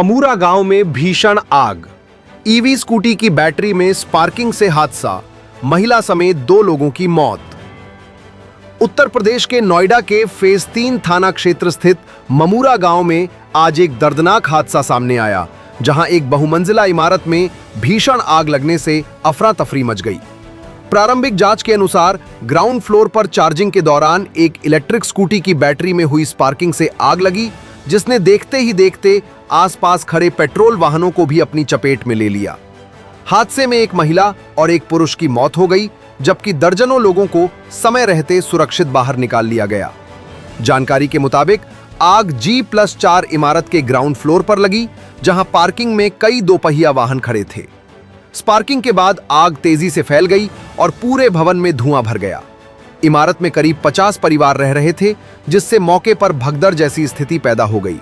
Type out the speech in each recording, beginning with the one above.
ममूरा गांव में भीषण आग। ईवी स्कूटी की बैटरी में स्पार्किंग से हादसा, महिला समेत 2 लोगों की मौत। उत्तर प्रदेश के नोएडा के फेज 3 थाना क्षेत्र स्थित ममूरा गांव में आज एक दर्दनाक हादसा सामने आया, जहां एक बहुमंजिला इमारत में भीषण आग लगने से अफरा तफरी मच गई। प्रारंभिक जांच के अनुसार ग्राउंड फ्लोर पर चार्जिंग के दौरान एक इलेक्ट्रिक स्कूटी की बैटरी में हुई स्पार्किंग से आग लगी, जिसने देखते ही देखते आसपास खड़े पेट्रोल वाहनों को भी अपनी चपेट में ले लिया। हादसे में एक महिला और एक पुरुष की मौत हो गई, जबकि दर्जनों लोगों को समय रहते सुरक्षित बाहर निकाल लिया गया। जानकारी के मुताबिक आग G+4 इमारत के ग्राउंड फ्लोर पर लगी, जहां पार्किंग में कई दोपहिया वाहन खड़े थे। स्पार्किंग के बाद आग तेजी से फैल गई और पूरे भवन में धुआं भर गया। इमारत में करीब 50 परिवार रह रहे थे, जिससे मौके पर भगदड़ जैसी स्थिति पैदा हो गई।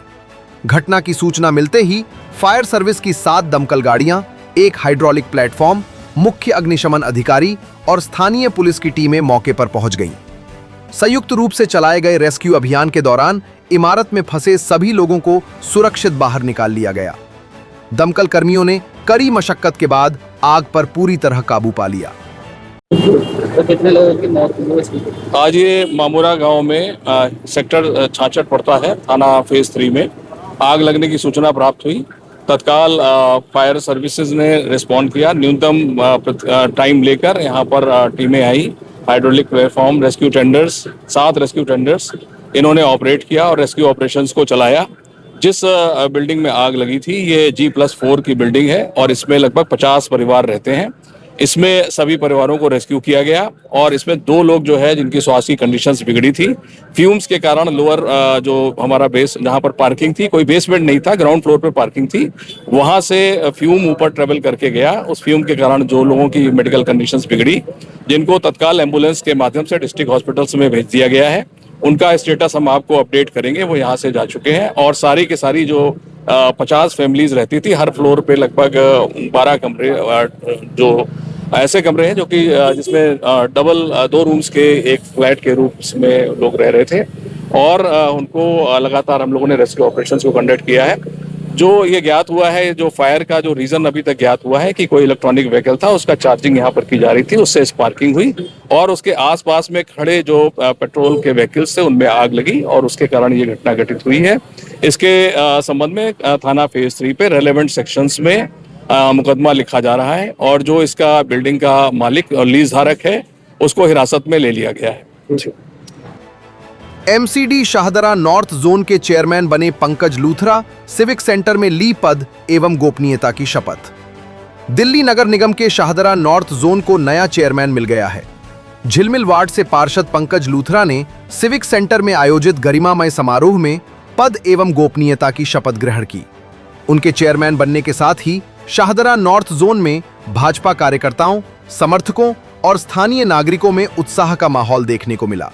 घटना की सूचना मिलते ही फायर सर्विस की 7 दमकल गाड़ियां, एक हाइड्रोलिक प्लेटफॉर्म, मुख्य अग्निशमन अधिकारी और स्थानीय पुलिस की टीमें मौके पर पहुंच गईं। संयुक्त रूप से चलाए गए रेस्क्यू अभियान के दौरान इमारत में फंसे सभी लोगों को सुरक्षित बाहर निकाल लिया गया। दमकल कर्मियों ने कड़ी मशक्कत के बाद आग पर पूरी तरह काबू पा लिया। तो कितने लोगों की मौत हुई? आज ये मामूरा गांव में सेक्टर 66 पड़ता है, थाना फेज 3 में आग लगने की सूचना प्राप्त हुई। तत्काल फायर सर्विसेज ने रिस्पॉन्ड किया। न्यूनतम टाइम लेकर यहाँ पर टीमें आई। Hydraulic platform, rescue tenders, 7 rescue tenders इन्होंने ऑपरेट किया और रेस्क्यू ऑपरेशंस को चलाया। जिस बिल्डिंग में आग लगी थी ये G+4 की बिल्डिंग है और इसमें लगभग 50 परिवार रहते हैं। इसमें सभी परिवारों को रेस्क्यू किया गया और इसमें 2 लोग जो है जिनकी स्वास्थ्य की कंडीशंस बिगड़ी थी। फ्यूम्स के कारण लोअर जो हमारा बेस जहां पर पार्किंग थी, कोई बेसमेंट नहीं था, ग्राउंड फ्लोर पर पार्किंग थी, वहां से फ्यूम ऊपर ट्रेवल करके गया। उस फ्यूम के कारण जो लोगों की मेडिकल कंडीशंस बिगड़ी, जिनको तत्काल एम्बुलेंस के माध्यम से डिस्ट्रिक्ट हॉस्पिटल्स में भेज दिया गया है। उनका स्टेटस हम आपको अपडेट करेंगे। वो यहाँ से जा चुके हैं और सारी की सारी जो 50 फैमिलीज रहती थी, हर फ्लोर पे लगभग 12 कमरे जो ऐसे कमरे हैं जो कि जिसमें डबल 2 रूम्स के एक फ्लैट के रूप में लोग रह रहे थे और उनको लगातार हम लोगों ने रेस्क्यू ऑपरेशंस को कंडक्ट किया है। जो ये ज्ञात हुआ है, जो फायर का जो रीजन अभी तक ज्ञात हुआ है कि कोई इलेक्ट्रॉनिक व्हीकल था, उसका चार्जिंग यहाँ पर की जा रही थी, उससे स्पार्किंग हुई और उसके आसपास में खड़े जो पेट्रोल के व्हीकल्स थे उनमें आग लगी और उसके कारण ये घटना घटित हुई है। इसके संबंध में थाना फेज 3 पे रेलेवेंट सेक्शंस में मुकदमा लिखा जा रहा है और जो इसका बिल्डिंग का मालिक और लीज धारक है उसको हिरासत में ले लिया गया है। MCD शाहदरा नॉर्थ जोन के चेयरमैन बने पंकज लूथरा सिविक सेंटर में ली पद एवं गोपनीयता की शपथ। दिल्ली नगर निगम के शाहदरा नॉर्थ जोन को नया चेयरमैन मिल गया है। झिलमिल वार्ड से पार्षद पंकज लूथरा ने सिविक सेंटर में आयोजित गरिमामय समारोह में पद एवं गोपनीयता की शपथ ग्रहण की। उनके चेयरमैन बनने के साथ ही शाहदरा नॉर्थ जोन में भाजपा कार्यकर्ताओं, समर्थकों और स्थानीय नागरिकों में उत्साह का माहौल देखने को मिला।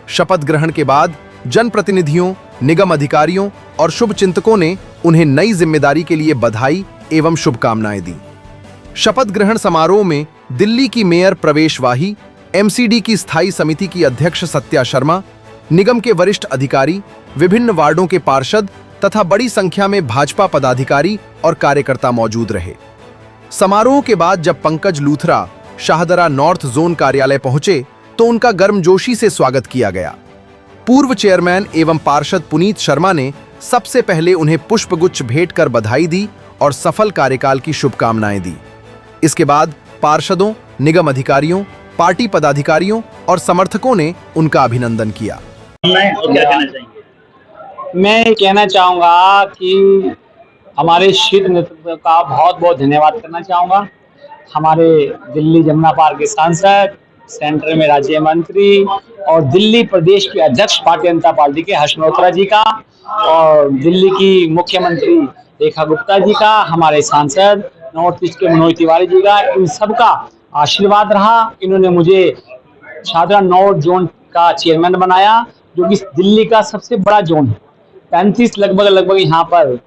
शपथ ग्रहण के बाद जनप्रतिनिधियों, निगम अधिकारियों और शुभचिंतकों ने उन्हें नई जिम्मेदारी के लिए बधाई एवं शुभकामनाएं दी। शपथ ग्रहण समारोह में दिल्ली की मेयर प्रवेश वाही, MCD की स्थायी समिति की अध्यक्ष सत्या शर्मा, निगम के वरिष्ठ अधिकारी, विभिन्न वार्डों के पार्षद तथा बड़ी संख्या में भाजपा पदाधिकारी और कार्यकर्ता मौजूद रहे। समारोह के बाद जब पंकज लूथरा शाहदरा नॉर्थ जोन कार्यालय पहुंचे तो उनका गर्मजोशी से स्वागत किया गया। पूर्व चेयरमैन एवं पार्षद पुनीत शर्मा ने सबसे पहले उन्हें पुष्पगुच्छ भेंट कर बधाई दी और सफल कार्यकाल की शुभकामनाएं दी। इसके बाद पार्षदों, निगम अधिकारियों, पार्टी पदाधिकारियों और समर्थकों ने उनका अभिनंदन किया। मैं कहना चाहूँगा कि हमारे शीर्ष नेतृत्व का बहुत बहुत धन्यवाद करना चाहूँगा। हमारे दिल्ली जमुना पार्क के सांसद, सेंटर में राज्य मंत्री और दिल्ली प्रदेश के अध्यक्ष भारतीय जनता पार्टी के हर्ष मल्होत्रा जी का और दिल्ली की मुख्यमंत्री रेखा गुप्ता जी का, हमारे सांसद नॉर्थ ईस्ट के मनोज तिवारी जी का, इन सबका आशीर्वाद रहा। इन्होंने मुझे शाहदरा नॉर्थ जोन का चेयरमैन बनाया, जो कि दिल्ली का सबसे बड़ा जोन है। 35 लगभग यहाँ पर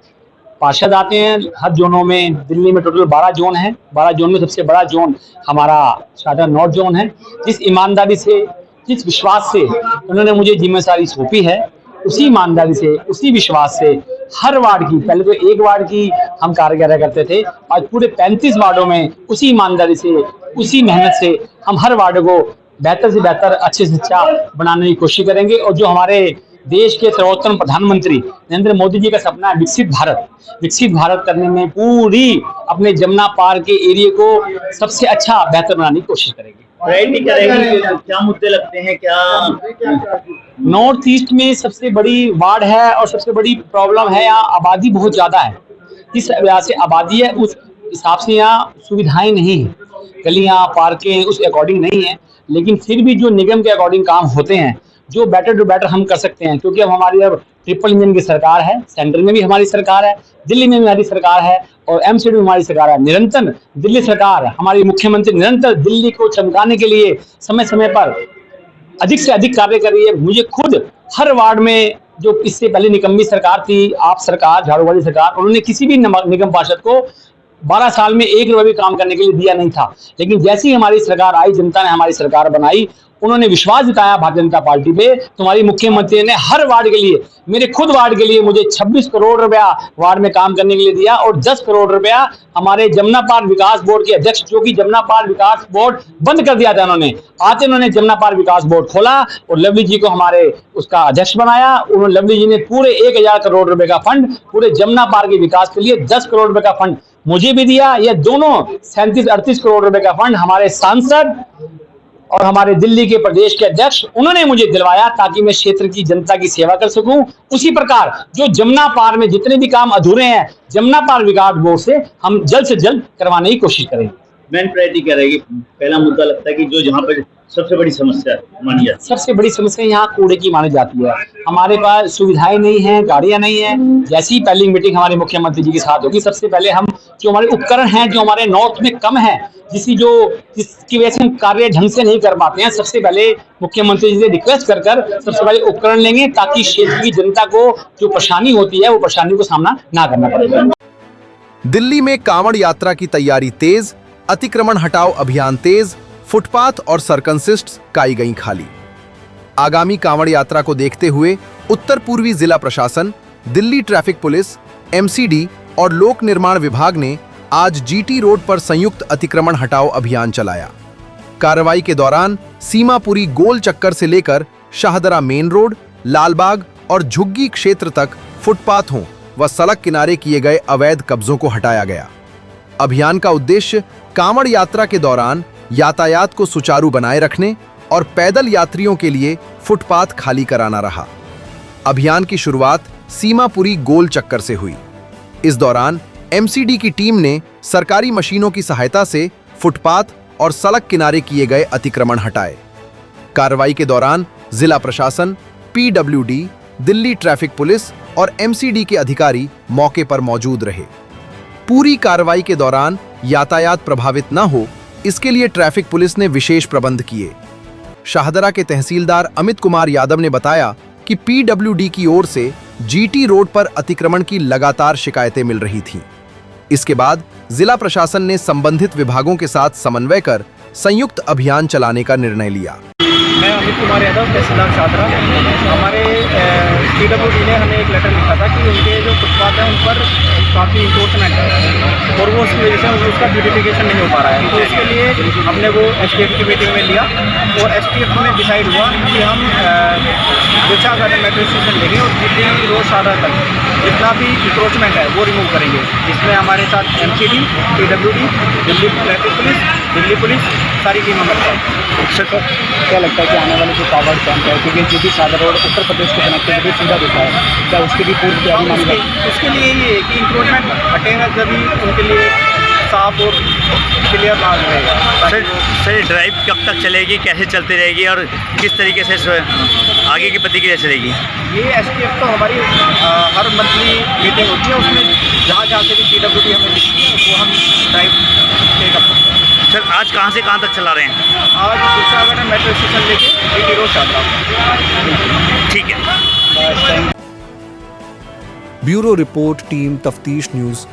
पार्षद आते हैं। हर जोनों में दिल्ली में टोटल 12 जोन है। 12 जोन में सबसे बड़ा जोन हमारा शाहदरा नॉर्थ जोन है। जिस ईमानदारी से, जिस विश्वास से उन्होंने मुझे जिम्मेदारी सौंपी है, उसी ईमानदारी से, उसी विश्वास से हर वार्ड की, पहले तो एक वार्ड की हम कार्य करते थे, आज पूरे 35 वार्डों में उसी ईमानदारी से, उसी मेहनत से हम हर वार्ड को बेहतर से बेहतर, अच्छे से अच्छा बनाने की कोशिश करेंगे। और जो हमारे देश के सर्वोत्तम प्रधानमंत्री नरेंद्र मोदी जी का सपना है विकसित भारत करने में पूरी अपने जमुना पार के एरिया को सबसे अच्छा बेहतर बनाने की कोशिश करेंगे। वैरायटी करेगी, क्या मुद्दे लगते हैं, क्या नॉर्थ ईस्ट में सबसे बड़ी वार्ड है और सबसे बड़ी प्रॉब्लम है, यहाँ आबादी बहुत ज्यादा है। जिस वजह से आबादी है उस हिसाब से यहाँ सुविधाएं नहीं है, गलियां पार्कें उस अकॉर्डिंग नहीं है, लेकिन फिर भी जो निगम के अकॉर्डिंग काम होते हैं, जो बेटर टू बेटर हम कर सकते हैं, क्योंकि अब हमारी अब ट्रिपल इंजन की सरकार है, सेंटर में भी हमारी सरकार है, दिल्ली में भी हमारी सरकार है और एमसीडी में हमारी सरकार है। निरंतर दिल्ली सरकार, हमारी मुख्यमंत्री निरंतर दिल्ली को चमकाने के लिए समय समय पर अधिक से अधिक कार्य कर रही है। मुझे खुद हर वार्ड में, जो इससे पहले निकम्मी सरकार थी, आप सरकार, झाड़ू वाली सरकार, उन्होंने किसी भी निगम पार्षद को 12 साल में 1 रुपया भी काम करने के लिए दिया नहीं था। लेकिन जैसे ही हमारी सरकार आई, जनता ने हमारी सरकार बनाई, उन्होंने विश्वास जताया भारतीय जनता पार्टी पे, तुम्हारी मुख्यमंत्री ने हर वार्ड के लिए, मेरे खुद वार्ड के लिए मुझे 26 करोड़ रुपया वार्ड में काम करने के लिए दिया और 10 करोड़ रुपया हमारे जमुना पार विकास बोर्ड के अध्यक्ष, जो कि जमुना पार विकास बोर्ड बंद कर दिया था उन्होंने जमुना पार विकास बोर्ड खोला और लवली जी को हमारे उसका अध्यक्ष बनाया। उन्होंने, लवली जी ने पूरे 1000 करोड़ रुपए का फंड पूरे जमुना पार के विकास के लिए 10 करोड़ रुपए का फंड मुझे भी दिया। ये दोनों 37-38 करोड़ रुपए का फंड हमारे सांसद और हमारे दिल्ली के प्रदेश के अध्यक्ष, उन्होंने मुझे दिलवाया ताकि मैं क्षेत्र की जनता की सेवा कर सकूं। उसी प्रकार जो जमुना पार में जितने भी काम अधूरे हैं, जमुना पार विकास बोर्ड से हम जल्द से जल्द करवाने की कोशिश करेंगे। मेन प्रायोरिटी क्या रहेगी? पहला मुद्दा लगता है कि जो जहाँ पर सबसे बड़ी समस्या मानी जाती है, सबसे बड़ी समस्या यहाँ कूड़े की मानी जाती है। हमारे पास सुविधाएं नहीं है, गाड़ियां नहीं है। जैसी पहली मीटिंग हमारे मुख्यमंत्री जी के साथ होगी, सबसे पहले हम जो हमारे उपकरण हैं, जो हमारे नॉर्थ में कम है, जिसकी वजह से हम कार्य ढंग से नहीं कर पाते हैं, सबसे पहले मुख्यमंत्री जी से रिक्वेस्ट कर सबसे पहले उपकरण लेंगे ताकि क्षेत्र की जनता को जो परेशानी होती है वो परेशानी को सामना ना करना पड़ेगा। दिल्ली में कांवड़ यात्रा की तैयारी तेज, अतिक्रमण हटाओ अभियान तेज, फुटपाथ और सर्कंसिस्ट्स काई गई खाली। आगामी कांवड़ यात्रा को देखते हुए उत्तर पूर्वी जिला प्रशासन, दिल्ली ट्रैफिक पुलिस, एमसीडी और लोक निर्माण विभाग ने आज जीटी रोड पर संयुक्त अतिक्रमण हटाओ अभियान चलाया। कार्रवाई के दौरान सीमापुरी गोल चक्कर से लेकर शाहदरा मेन रोड, लालबाग और झुग्गी क्षेत्र तक फुटपाथों व सड़क किनारे किए गए अवैध कब्जों को हटाया गया। अभियान का उद्देश्य कांवड़ यात्रा के दौरान यातायात को सुचारू बनाए रखने और पैदल यात्रियों के लिए फुटपाथ खाली कराना रहा। अभियान की शुरुआत सीमापुरी गोल चक्कर से हुई। इस दौरान एमसीडी की टीम ने सरकारी मशीनों की सहायता से फुटपाथ और सड़क किनारे किए गए अतिक्रमण हटाए। कार्रवाई के दौरान जिला प्रशासन, पीडब्ल्यूडी, दिल्ली ट्रैफिक पुलिस और एमसीडी के अधिकारी मौके पर मौजूद रहे। पूरी कार्रवाई के दौरान यातायात प्रभावित न हो, इसके लिए ट्रैफिक पुलिस ने विशेष प्रबंध किए। शाहदरा के तहसीलदार अमित कुमार यादव ने बताया कि पीडब्ल्यूडी की ओर से जीटी रोड पर अतिक्रमण की लगातार शिकायतें मिल रही थीं। इसके बाद जिला प्रशासन ने संबंधित विभागों के साथ समन्वय कर संयुक्त अभियान चलाने का निर्णय लिया। मैं अमित कुमार यादव, तहसीलदार शाहदरा। हमारे पीडब्ल्यूडी ने हमें एक लेटर लिखा था कि उनके जो फुटपाथ हैं उन पर काफ़ी इंक्रोचमेंट है और वो उसकी वजह से उसका ब्यूटिफिकेशन नहीं हो पा रहा है। तो इसके लिए हमने वो एसटीएफ की मीटिंग में लिया और एसटीएफ में डिसाइड हुआ कि हम विशाखागढ़ मेट्रो स्टेशन लेंगे और दिल्ली रोड शाहदरा तक जितना भी इंक्रोचमेंट है वो रिमूव करेंगे। इसमें हमारे साथ MCD, PWD, Delhi traffic police, Delhi police, सारी टीमें मिलकर। क्या लगता है कि आने वाले जो पावर कैंप है, क्योंकि जो भी शाहदरा रोड उत्तर प्रदेश को कनेक्टिविटी सीधा देता है, क्या उसकी भी पूरी तैयारी मानी जाती है? उसके लिए ये है कि इंक्रोचमेंट हटेगा जभी उनके लिए साफ और क्लियर मार्ग रहेगा। सर ड्राइव कब तक चलेगी, कैसे चलती रहेगी और किस तरीके से आगे की प्रतिक्रिया चलेगी? ये एसटीएफ तो हमारी हर मंथली मीटिंग होती है, उसमें जहाँ जहाँ से भी पीडब्ल्यूडी हमें लिखती है वो हम ड्राइव पे कर सकते हैं। सर आज कहाँ से कहाँ तक चला रहे हैं? आज विशाखागढ़ मेट्रो स्टेशन लेके जीटी रोड शाहदरा। ठीक है। ब्यूरो रिपोर्ट, टीम तफ्तीश न्यूज़।